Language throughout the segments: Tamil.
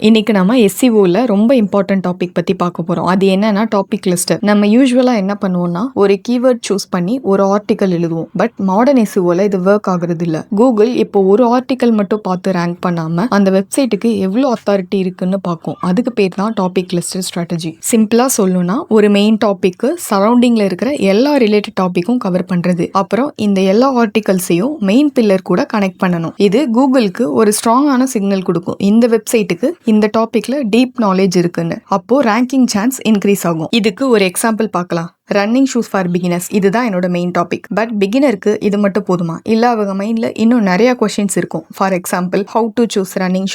இன்னைக்கு நம்ம எஸ்சிஓல ரொம்ப இம்பார்ட்டன்ட் டாபிக் பத்தி பார்க்க போறோம். அது என்னன்னா டாபிக் லிஸ்டர். நம்ம யூஸ்வலா என்ன பண்ணுவோம்னா ஒரு கீவேர்ட் சூஸ் பண்ணி ஒரு ஆர்டிக்கல் எழுதுவோம். பட் மாடர்ன் எஸ்சிஓல இது ஒர்க் ஆகுறது இல்ல. கூகுள் இப்போ ஒரு ஆர்டிக்கல் மட்டும் பார்த்து ரேங்க் பண்ணாம அந்த வெப்சைட்டுக்கு எவ்வளவு அத்தாரிட்டி இருக்குன்னு பார்க்கும். அதுக்கு பேர் தான் டாபிக் லிஸ்டர் ஸ்ட்ராட்டஜி. சிம்பிளா சொல்லணும்னா ஒரு மெயின் டாபிக் சரௌண்டிங்ல இருக்கிற எல்லா ரிலேட்டட் டாபிக்கும் கவர் பண்றது. அப்புறம் இந்த எல்லா ஆர்டிகல்ஸையும் மெயின் பில்லர் கூட கனெக்ட் பண்ணணும். இது கூகுளுக்கு ஒரு ஸ்ட்ராங்கான சிக்னல் கொடுக்கும். இந்த வெப்சைட்டுக்கு இந்த டாபிக்ல டீப் நாலேஜ் இருக்குன்னு. அப்போ ரேங்கிங் சான்ஸ் இன்க்ரீஸ் ஆகும். இதுக்கு ஒரு எக்ஸாம்பிள் பார்க்கலாம். ரன்னிங் ஷூஸ் ஃபார் பிகினர்ஸ் இதுதான் என்னோட மெயின் டாபிக். பட் பிகினருக்கு இது மட்டும் போதுமா? இல்ல அவங்க மைண்ட்ல இன்னும் நிறைய கொஸ்டின்ஸ் இருக்கும். For example, how to choose running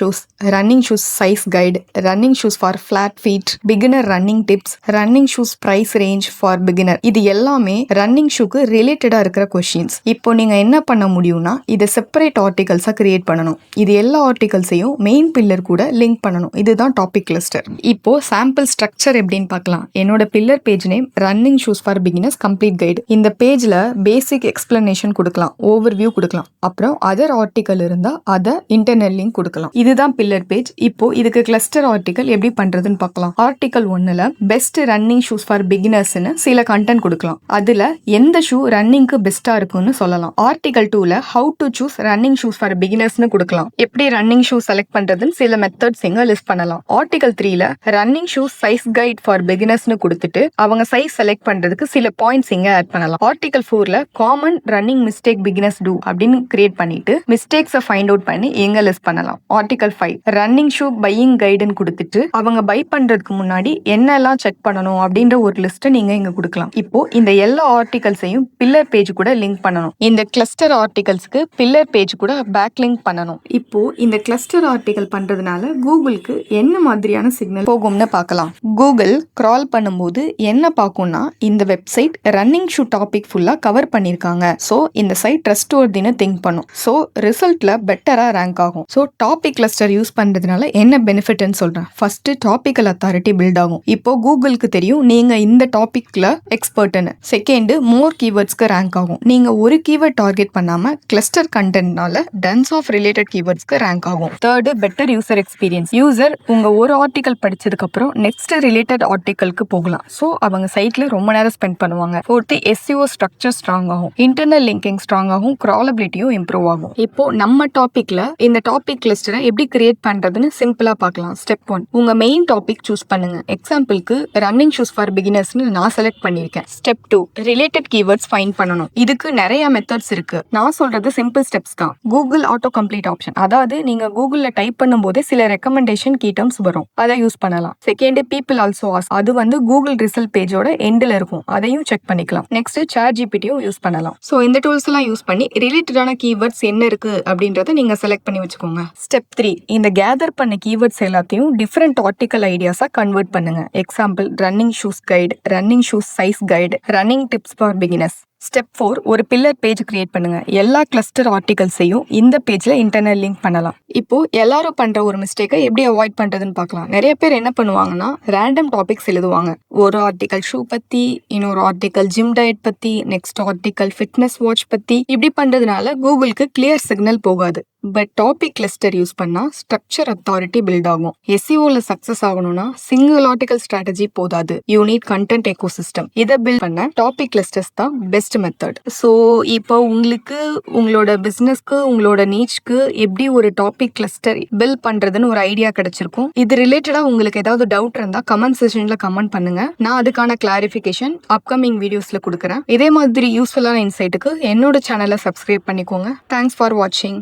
shoes size guide, running shoes for flat feet, beginner running tips, running shoes price range for beginner. இது எல்லாமே ரன்னிங் ஷூக்கு ரிலேட்டடா இருக்கிற கொஸ்டின்ஸ். இப்போ நீங்க என்ன பண்ண முடியும்னா இதை செப்பரேட் ஆர்டிகல்ஸா கிரியேட் பண்ணணும். இது எல்லா ஆர்டிகல்ஸையும் மெயின் பில்லர் கூட லிங்க் பண்ணணும். இதுதான் டாபிக் லிஸ்டர். இப்போ சாம்பிள் ஸ்ட்ரக்சர் எப்படின்னு பார்க்கலாம். என்னோட pillar page name running shoes for beginners complete guide. இந்த பேஜ்ல பேசிக் எக்ஸ்பிளனேஷன் கொடுக்கலாம், ஓவர் வியூ கொடுக்கலாம், அப்புறம் அதர் ஆர்டிகல் இருந்தா அதை இன்டர்னல் லிங்க் கொடுக்கலாம். இதுதான் பில்லர் பேஜ். இப்போ இதுக்கு கிளஸ்டர் ஆர்டிகல் எப்படி பண்றதுன்னு பார்க்கலாம். ஆர்டிகல் 1ல பெஸ்ட் ரன்னிங் ஷூஸ் ஃபார் பிகினர்ஸ்னு சில கண்டென்ட் கொடுக்கலாம். அதுல எந்த ஷூ ரன்னிங்க்கு பெஸ்டா இருக்குன்னு சொல்லலாம். ஆர்டிகல் 2ல how to choose running shoes for பிகினர்ஸ்னு கொடுக்கலாம். எப்படி ரன்னிங் ஷூ செலக்ட் பண்றதுன்னு சில மெத்தட்ஸ் இங்க லிஸ்ட் பண்ணலாம். ஆர்டிகல் 3ல running shoes size guide for பிகினர்ஸ்னு கொடுத்துட்டு அவங்க சைஸ் செலக்ட் பண்றதுக்கு சில பாயிண்ட்ஸ் இங்க ஆட் பண்ணலாம். ஆர்டிகல் 4ல common running mistake beginners do அப்படின்னு கிரியேட் பண்ணிட்டு மிஸ்டேக்ஸை ஃபைண்ட் அவுட் பண்ணி எங்க லிஸ்ட் பண்ணலாம். ஆர்டிகல் 5 ரன்னிங் ஷூ பையிங் கைடுன்னு கொடுத்துட்டு அவங்க பை பண்றதுக்கு முன்னாடி என்னெல்லாம் செக் பண்ணணும் அப்படின்ற ஒரு லிஸ்ட்டை நீங்க இங்க கொடுக்கலாம். இப்போ இந்த எல்லா ஆர்டிகல்ஸையும் பில்லர் பேஜ் கூட லிங்க் பண்ணணும். இந்த கிளஸ்டர் ஆர்டிகல்ஸ்க்கு பில்லர் பேஜ் கூட பேக் லிங்க் பண்ணணும். இப்போ இந்த கிளஸ்டர் ஆர்டிகல் பண்றதுனால கூகுளுக்கு என்ன மாதிரியான சிக்னல் போகும்னு பார்க்கலாம். கூகுள் கிரால் பண்ணும்போது என்ன பார்க்கும்னா இந்த வெப்சைட் ரன்னிங் ஷூ டாபிக் ஃபுல்லா கவர் பண்ணிருக்காங்க. சோ இந்த சைட் ட்ரஸ்ட் வர்தின்னு திங்க் பண்ணும். சோ ரிசல்ட்ல பெட்டரா ரேங்க் ஆகும். சோ டாபிக் கிளஸ்டர் யூஸ் பண்றதுனால என்ன பெனிஃபிட்னு சொல்றேன். ஃபர்ஸ்ட் டாபிக்கல் அத்தாரிட்டி பில்ட் ஆகும். இப்போ கூகுளுக்கு தெரியும் நீங்க இந்த டாபிக்ல எக்ஸ்பர்ட்னு. செகண்ட், மோர் கீவேர்ட்ஸ்க்கு ரேங்க் ஆகும். நீங்க ஒரு கீவேர்ட் டார்கெட் பண்ணாம கிளஸ்டர் கண்டென்ட்னால டன்ஸ் ஆஃப் ரிலேட்டட் கீவேர்ட்ஸ்க்கு ரேங்க் ஆகும். Third, better user experience. User உங்க ஒரு ஆர்டிகல் படிச்சதுக்கு அப்புறம் நெக்ஸ்ட் ரிலேட்டட் ஆர்டிகலுக்கு போகலாம். சோ அவங்க சைட்ல ரொம்ப நேரம் ஸ்பெண்ட் பண்ணுவாங்க. ஃபோர்த், எஸ்சிஓ ஸ்ட்ரக்சர் ஸ்ட்ராங் ஆகும். இன்டர்னல் லிங்கிங் ஸ்ட்ராங் ஆகும். கிராலபிலிட்டியும் இம்ப்ரூவ் ஆகும். இப்போ நம்ம டாபிக்ல இந்த டாபிக் லிஸ்டரை எப்படி கிரியேட் பண்றதுன்னு சிம்பிளா பார்க்கலாம். ஸ்டெப் 1, உங்க மெயின் டாபிக் சூஸ் பண்ணுங்க. எக்ஸாம்பிளுக்கு ரன்னிங் ஷூஸ் ஃபார் பிகினர்ஸ்னு நான் செலக்ட் பண்ணிருக்கேன். ஸ்டெப் 2, ரிலேட்டட் கீவேர்ட்ஸ் ஃபைண்ட் பண்ணணும். இதுக்கு நிறைய மெத்தட்ஸ் இருக்கு. நான் சொல்றது சிம்பிள் ஸ்டெப்ஸ் தான். கூகுள் ஆட்டோ கம்ப்ளீட் ஆப்ஷன், அதாவது நீங்க கூகுள்ல டைப் பண்ணும்போது சில ரெக்கமெண்டேஷன் கீ டர்ம்ஸ் வரும், அதை யூஸ் பண்ணலாம். செகண்ட், பீப்புள் ஆல்சோ ஆஸ்க், அது வந்து கூகுள் ரிசல்ட் பேஜோட எண்ட்ல இருக்கும், அதையும் செக் பண்ணிக்கலாம். நெக்ஸ்ட், சாட் ஜிபிடியும் யூஸ் பண்ணலாம். சோ இந்த டூல்ஸ் எல்லாம் யூஸ் பண்ணி ரிலேட்டடான கீவேர்ட்ஸ் என்ன இருக்கு அப்படின்றத நீங்க செலக்ட் பண்ணி வச்சுக்கோங்க. ஸ்டெப் 3, இந்த கேதர் பண்ண கீவேர்ட்ஸ் எல்லாத்தையும் டிஃபரெண்ட் ஆர்டிகல் ஐடியாஸா கன்வெர்ட் பண்ணுங்க. Example, running shoes guide, running shoes size guide, running tips for beginners. Step 4, ஒரு பில்லர் பேஜ் கிரியேட் பண்ணுங்க. எல்லா கிளஸ்டர் ஆர்டிகல்ஸையும் இந்த பேஜ்ல இன்டர்னல் லிங்க் பண்ணலாம். இப்போ எல்லாரும் பண்ற ஒரு மிஸ்டேக்கை எப்படி அவாய்ட் பண்றதுன்னு பார்க்கலாம். நிறைய பேர் என்ன பண்ணுவாங்கன்னா ரேண்டம் டாபிக்ஸ் எழுதுவாங்க. ஒரு ஆர்டிகல் ஷூ பத்தி, இன்னொரு ஆர்டிகல் ஜிம் டயட் பத்தி, நெக்ஸ்ட் ஆர்டிகல் ஃபிட்னஸ் வாட்ச் பத்தி. இப்படி பண்றதுனால கூகுளுக்கு கிளியர் சிக்னல் போகாது. பட் டாபிக் கிளஸ்டர் யூஸ் பண்ணா ஸ்ட்ரக்சர் அத்தாரிட்டி பில்ட் ஆகும். எஸ்இஓல சக்சஸ் ஆகணும்னா சிங்கிள் ஆர்டிகல் ஸ்ட்ராட்டஜி போதாது. You need content ecosystem. இதை பில்ட் பண்ண டாபிக் கிளஸ்டர்ஸ் தான் பெஸ்ட் மெத்தட். ஸோ இப்போ உங்களுக்கு உங்களோட பிசினஸ்க்கு, உங்களோட நீச்க்கு எப்படி ஒரு டாபிக் கிளஸ்டர் பில்ட் பண்றதுன்னு ஒரு ஐடியா கிடைச்சிருக்கும். இது ரிலேட்டடா உங்களுக்கு ஏதாவது டவுட் இருந்தா கமெண்ட் செக்ஷன்ல கமெண்ட் பண்ணுங்க. நான் அதுக்கான கிளாரிஃபிகேஷன் அப்கமிங் வீடியோஸ்ல கொடுக்குறேன். இதே மாதிரி யூஸ்ஃபுல்லான இன்சைட்டுக்கு என்னோட சேனலை சப்ஸ்கிரைப் பண்ணிக்கோங்க. தேங்க்ஸ் ஃபார் வாட்சிங்.